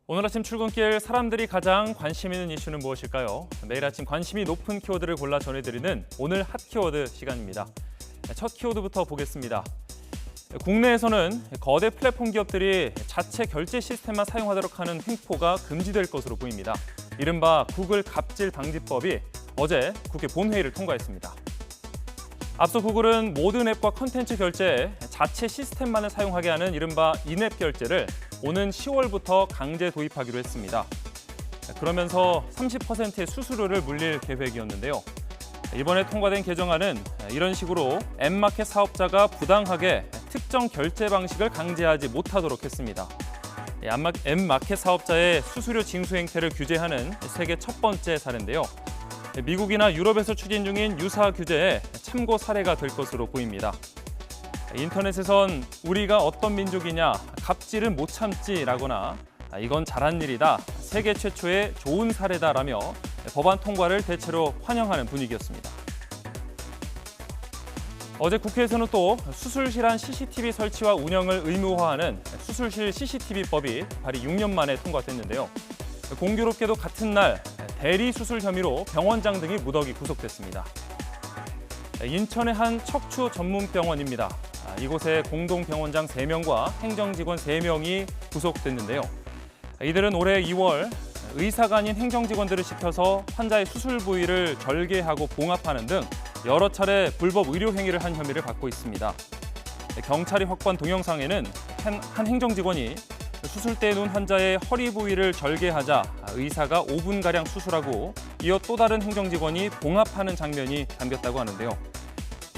오늘 아침 출근길 사람들이 가장 관심 있는 이슈는 무엇일까요? 매일 아침 관심이 높은 키워드를 골라 전해드리는 오늘 핫 키워드 시간입니다. 첫 키워드부터 보겠습니다. 국내에서는 거대 플랫폼 기업들이 자체 결제 시스템만 사용하도록 하는 횡포가 금지될 것으로 보입니다. 이른바 구글 갑질 방지법이 어제 국회 본회의를 통과했습니다. 앞서 구글은 모든 앱과 컨텐츠 결제에 자체 시스템만을 사용하게 하는 이른바 인앱 결제를 오는 10월부터 강제 도입하기로 했습니다. 그러면서 30%의 수수료를 물릴 계획이었는데요. 이번에 통과된 개정안은 이런 식으로 앱마켓 사업자가 부당하게 특정 결제 방식을 강제하지 못하도록 했습니다. 앱마켓 사업자의 수수료 징수 행태를 규제하는 세계 첫 번째 사례인데요. 미국이나 유럽에서 추진 중인 유사 규제에 참고 사례가 될 것으로 보입니다. 인터넷에선 우리가 어떤 민족이냐, 갑질은 못 참지라거나 이건 잘한 일이다, 세계 최초의 좋은 사례다라며 법안 통과를 대체로 환영하는 분위기였습니다. 어제 국회에서는 또 수술실안 CCTV 설치와 운영을 의무화하는 수술실 CCTV법이 발의 6년 만에 통과됐는데요. 공교롭게도 같은 날 대리 수술 혐의로 병원장 등이 무더기 구속됐습니다. 인천의 한 척추 전문 병원입니다. 이곳에 공동병원장 3명과 행정직원 3명이 구속됐는데요. 이들은 올해 2월 의사가 아닌 행정직원들을 시켜서 환자의 수술 부위를 절개하고 봉합하는 등 여러 차례 불법 의료 행위를 한 혐의를 받고 있습니다. 경찰이 확보한 동영상에는 한 행정직원이 수술대에 누운 환자의 허리 부위를 절개하자 의사가 5분가량 수술하고 이어 또 다른 행정직원이 봉합하는 장면이 담겼다고 하는데요.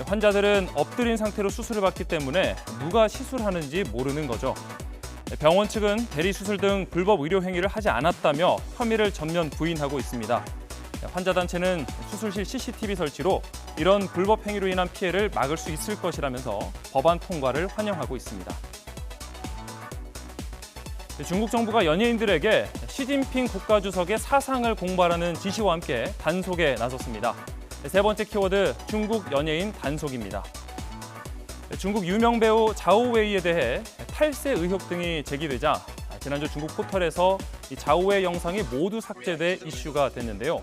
환자들은 엎드린 상태로 수술을 받기 때문에 누가 시술하는지 모르는 거죠. 병원 측은 대리 수술 등 불법 의료 행위를 하지 않았다며 혐의를 전면 부인하고 있습니다. 환자 단체는 수술실 CCTV 설치로 이런 불법 행위로 인한 피해를 막을 수 있을 것이라면서 법안 통과를 환영하고 있습니다. 중국 정부가 연예인들에게 시진핑 국가주석의 사상을 공부하라는 지시와 함께 단속에 나섰습니다. 세 번째 키워드, 중국 연예인 단속입니다. 중국 유명 배우 자오웨이에 대해 탈세 의혹 등이 제기되자 지난주 중국 포털에서 이 자오웨이 영상이 모두 삭제돼 이슈가 됐는데요.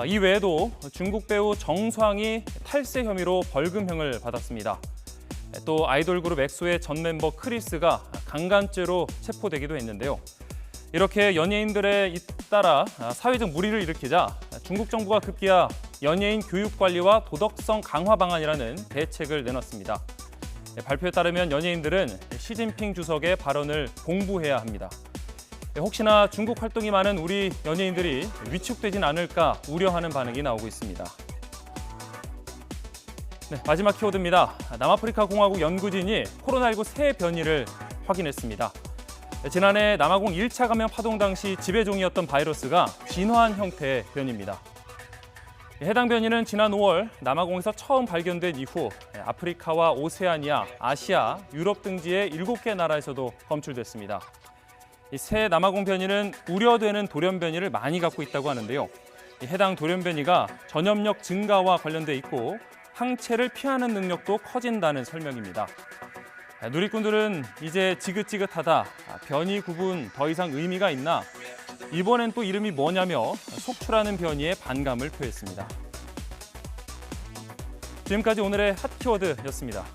이 외에도 중국 배우 정수항이 탈세 혐의로 벌금형을 받았습니다. 또 아이돌 그룹 엑소의 전 멤버 크리스가 강간죄로 체포되기도 했는데요. 이렇게 연예인들에 잇따라 사회적 물의를 일으키자 중국 정부가 급기야 연예인 교육 관리와 도덕성 강화 방안이라는 대책을 내놨습니다. 발표에 따르면 연예인들은 시진핑 주석의 발언을 공부해야 합니다. 혹시나 중국 활동이 많은 우리 연예인들이 위축되진 않을까 우려하는 반응이 나오고 있습니다. 네, 마지막 키워드입니다. 남아프리카 공화국 연구진이 코로나19 새 변이를 확인했습니다. 지난해 남아공 1차 감염 파동 당시 지배종이었던 바이러스가 진화한 형태의 변이입니다. 해당 변이는 지난 5월 남아공에서 처음 발견된 이후 아프리카와 오세아니아, 아시아, 유럽 등지의 7개 나라에서도 검출됐습니다. 이 새 남아공 변이는 우려되는 돌연 변이를 많이 갖고 있다고 하는데요. 해당 돌연 변이가 전염력 증가와 관련돼 있고 항체를 피하는 능력도 커진다는 설명입니다. 누리꾼들은 이제 지긋지긋하다, 변이 구분 더 이상 의미가 있나? 이번엔 또 이름이 뭐냐며 속출하는 변이에 반감을 표했습니다. 지금까지 오늘의 핫 키워드였습니다.